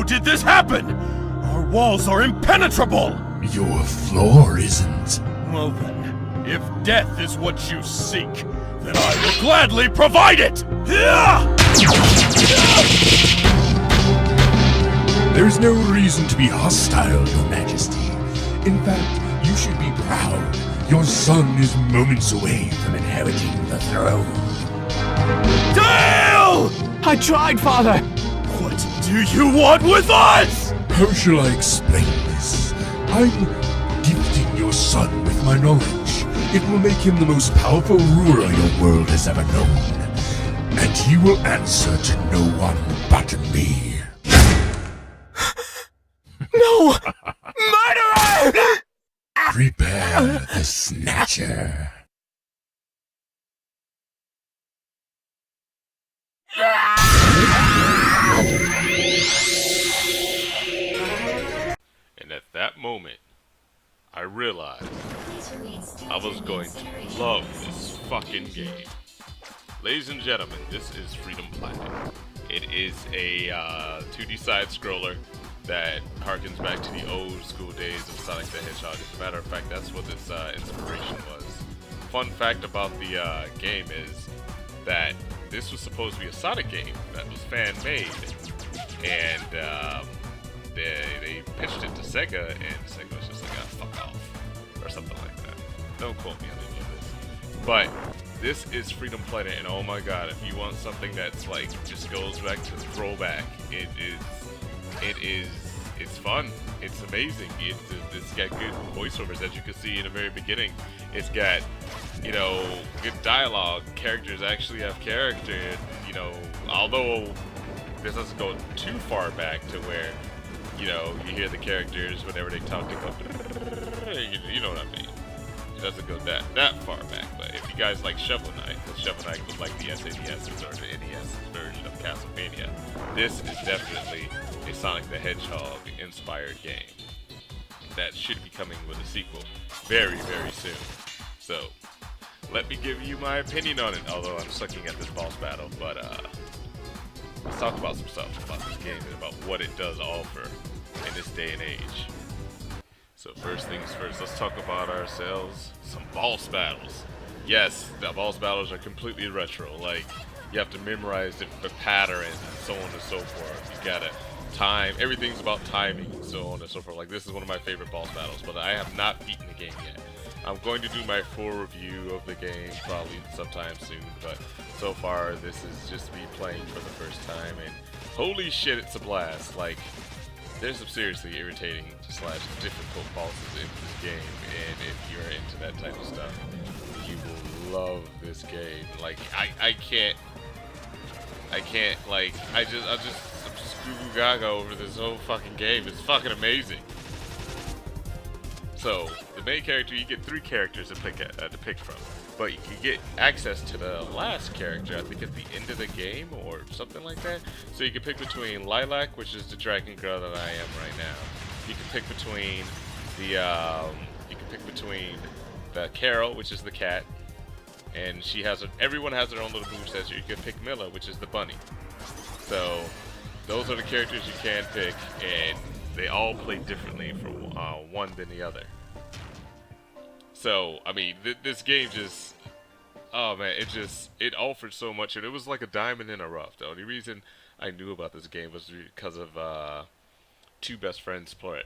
How did this happen? Our walls are impenetrable! Your floor isn't. Well then, if death is what you seek, then I will gladly provide it! There's no reason to be hostile, Your Majesty. In fact, you should be proud. Your son is moments away from inheriting the throne. Dale! I tried, Father! What do you want with us? How shall I explain this? I'm gifting your son with my knowledge. It will make him the most powerful ruler your world has ever known. And he will answer to no one but me. No! Murderer! Prepare the Snatcher. And at that moment, I realized I was going to love this fucking game. Ladies and gentlemen, this is Freedom Planet. It is a 2D side-scroller that harkens back to the old school days of Sonic the Hedgehog. As a matter of fact, that's what this inspiration was. Fun fact about the game is that this was supposed to be a Sonic game that was fan-made, and they pitched it to Sega, and Sega was just like, oh, fuck off, or something like that. Don't quote me on any of this. But this is Freedom Planet, and oh my god, if you want something that's like just goes back to the throwback, it's fun. It's amazing. It's got good voiceovers, as you can see in the very beginning. It's got, you know, good dialogue. Characters actually have character. You know, although this doesn't go too far back to where, you know, you hear the characters whenever they talk, they go, you know what I mean. It doesn't go that far back. But if you guys like Shovel Knight, because Shovel Knight was like the SNES or the NES version of Castlevania, this is definitely a Sonic the Hedgehog inspired game that should be coming with a sequel very, very soon. So let me give you my opinion on it, although I'm sucking at this boss battle. But let's talk about some stuff about this game and about what it does offer in this day and age. So first things first, let's talk about ourselves some boss battles. Yes, the boss battles are completely retro. Like, you have to memorize the pattern and so on and so forth. You gotta time, everything's about timing and so on and so forth. Like, this is one of my favorite boss battles, but I have not beaten the game yet. I'm going to do my full review of the game probably sometime soon, but so far this is just me playing for the first time, and holy shit, it's a blast. Like, there's some seriously irritating / difficult bosses in this game, and if you're into that type of stuff, you will love this game. Like, I'm just goo goo gaga over this whole fucking game. It's fucking amazing. So, the main character, you get 3 characters to pick from, but you can get access to the last character, I think at the end of the game, or something like that. So you can pick between Lilac, which is the dragon girl that I am right now. You can pick between the Carol, which is the cat, and everyone has their own little moveset. You can pick Milla, which is the bunny. So those are the characters you can pick, and they all play differently from one than the other. So, I mean, this game just, oh man, it offered so much, and it was like a diamond in a rough. The only reason I knew about this game was because of two best friends play.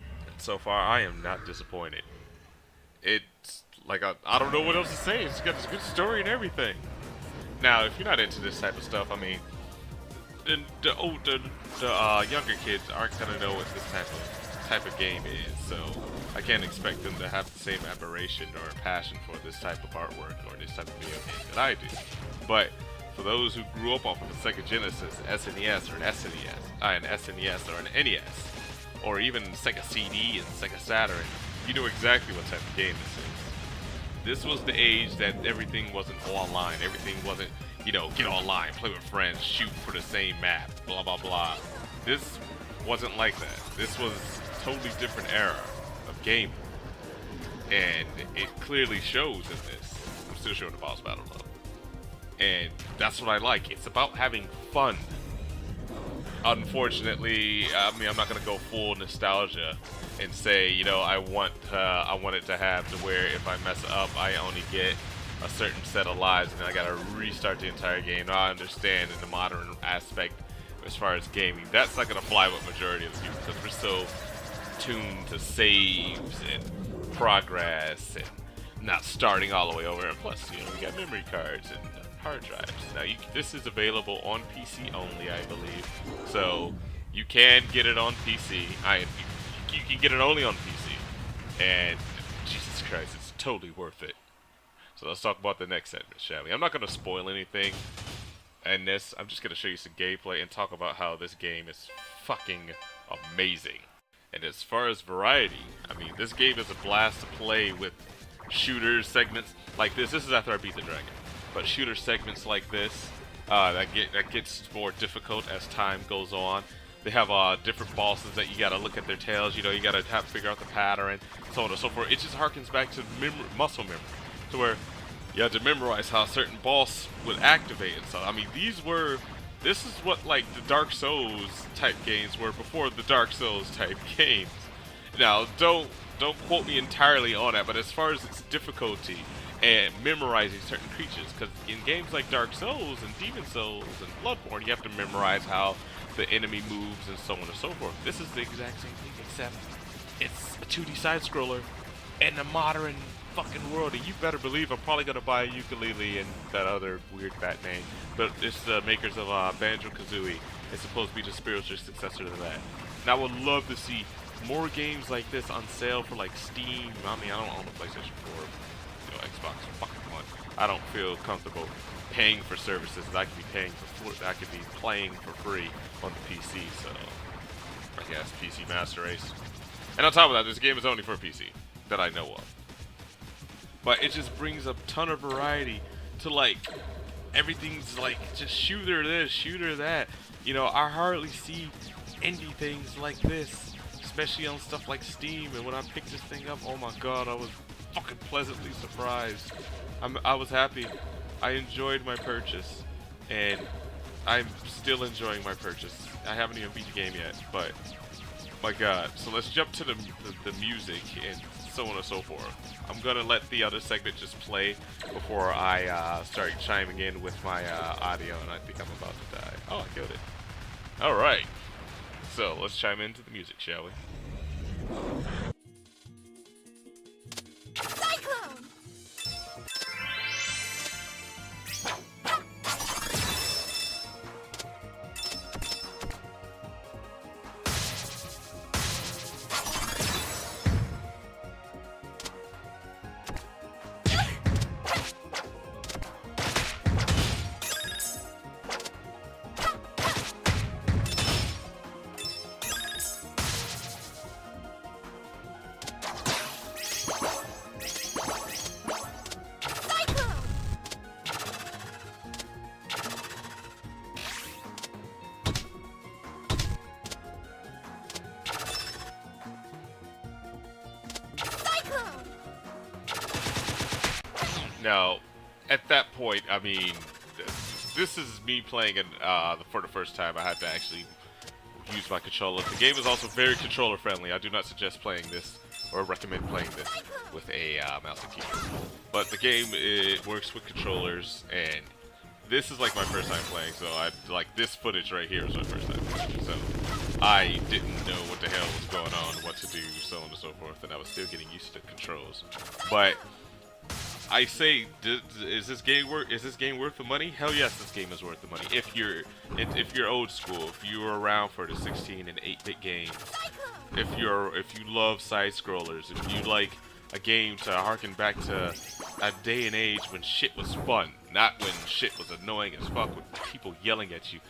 And so far, I am not disappointed. It's like, I don't know what else to say. It's got this good story and everything. Now, if you're not into this type of stuff, I mean, the younger kids aren't gonna know what this type of game is, so I can't expect them to have the same admiration or passion for this type of artwork or this type of video game that I do. But for those who grew up off of the Sega Genesis, SNES, or an SNES or an NES, or even Sega CD and Sega Saturn, you know exactly what type of game this is. This was the age that everything wasn't online, everything wasn't, you know, get online, play with friends, shoot for the same map, blah blah blah. This wasn't like that. This was a totally different era of gaming, and it clearly shows in this. I'm still showing the boss battle though, and that's what I like. It's about having fun. unfortunately, I mean, I'm not gonna go full nostalgia and say, you know, I want it to have to where if I mess up, I only get a certain set of lives and I gotta restart the entire game. Now, I understand in the modern aspect as far as gaming, that's not gonna fly with majority of the people because we're so tuned to saves and progress and not starting all the way over. And plus, you know, we got memory cards and hard drives. Now, this is available on PC only, I believe. So you can get it on PC. You can get it only on PC. And Jesus Christ, it's totally worth it. So let's talk about the next segment, shall we? I'm not going to spoil anything in this. I'm just going to show you some gameplay and talk about how this game is fucking amazing. And as far as variety, I mean, this game is a blast to play with shooter segments like this. This is after I beat the dragon. But shooter segments like this, that gets more difficult as time goes on. They have different bosses that you gotta look at their tails. You know, you gotta have to figure out the pattern, so on and so forth. It just harkens back to muscle memory, to where you had to memorize how a certain boss would activate and stuff. I mean, this is what like the Dark Souls type games were before the Dark Souls type games. Now, don't quote me entirely on that, but as far as its difficulty and memorizing certain creatures, because in games like Dark Souls and Demon Souls and Bloodborne, you have to memorize how the enemy moves and so on and so forth. This is the exact same thing, except it's a 2D side-scroller in a modern fucking world, and you better believe I'm probably gonna buy a ukulele and that other weird bat name. But it's the makers of Banjo-Kazooie. It's supposed to be the spiritual successor to that. And I would love to see more games like this on sale for like Steam. I mean, I don't own a PlayStation 4. Xbox fucking One. I don't feel comfortable paying for services that I could be playing for free on the PC. So I guess PC Master Race. And on top of that, this game is only for PC that I know of. But it just brings a ton of variety to like everything's like just shooter this, shooter that. You know, I hardly see indie things like this, especially on stuff like Steam. And when I picked this thing up, oh my god, I was fucking pleasantly surprised. I was happy. I enjoyed my purchase, and I'm still enjoying my purchase. I haven't even beat the game yet, but my god. So let's jump to the music and so on and so forth. I'm gonna let the other segment just play before I start chiming in with my audio, and I think I'm about to die. Oh, I killed it. Alright. So let's chime into the music, shall we? Cyclone! Now, at that point, I mean, this is me playing it for the first time. I had to actually use my controller. The game is also very controller friendly. I do not suggest playing this or recommend playing this with a mouse and keyboard. But the game, it works with controllers, and this is like my first time playing, so this footage right here is my first time playing. So I didn't know what the hell was going on, what to do, so on and so forth, and I was still getting used to the controls. But I say, is this game worth the money? Hell yes, this game is worth the money. If you're old school, if you were around for the 16 and 8-bit games, if you love side scrollers, if you like a game to harken back to a day and age when shit was fun, not when shit was annoying as fuck with people yelling at you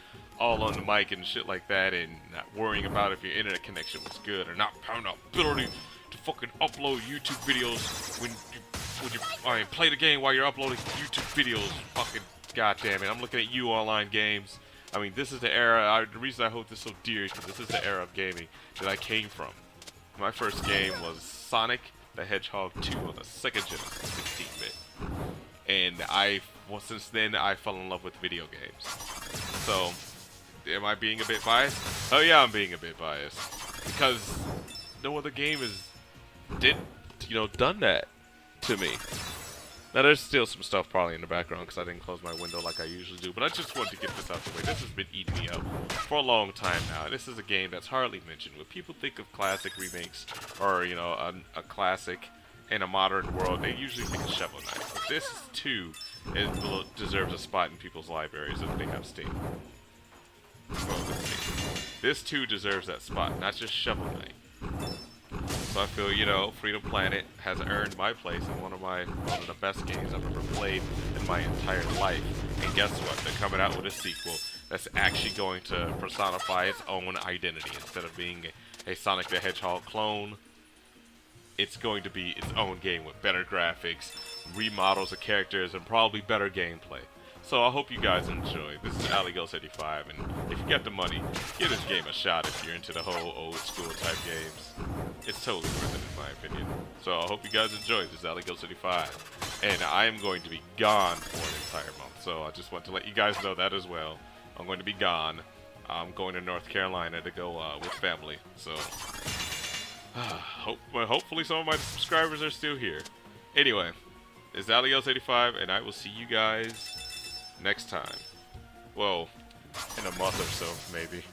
all on the mic and shit like that, and not worrying about if your internet connection was good or not having the ability to fucking upload YouTube videos when you play the game while you're uploading YouTube videos. Fucking goddamn it! I'm looking at you, online games. I mean, this is the era. The reason I hold this so dear is because this is the era of gaming that I came from. My first game was Sonic the Hedgehog 2 on the Sega Genesis 16-bit, and since then I fell in love with video games. So am I being a bit biased? Oh yeah, I'm being a bit biased because no other game has done that to me. Now there's still some stuff probably in the background because I didn't close my window like I usually do, but I just wanted to get this out the way. This has been eating me up for a long time now, and this is a game that's hardly mentioned. When people think of classic remakes or a classic in a modern world, they usually think of Shovel Knight. But this too deserves a spot in people's libraries if they have Steam. Well, this too deserves that spot, not just Shovel Knight. So I feel, Freedom Planet has earned my place in one of the best games I've ever played in my entire life. And guess what? They're coming out with a sequel that's actually going to personify its own identity. Instead of being a Sonic the Hedgehog clone, it's going to be its own game with better graphics, remodels of characters, and probably better gameplay. So I hope you guys enjoy. This is AliGhost85, and if you got the money, give this game a shot if you're into the whole old school type games. It's totally worth it in my opinion. So I hope you guys enjoy. This is AliGhost85, and I am going to be gone for an entire month. So I just want to let you guys know that as well. I'm going to be gone. I'm going to North Carolina to go with family. So hopefully some of my subscribers are still here. Anyway, this is AliGhost85, and I will see you guys next time. Well, in a month or so, maybe.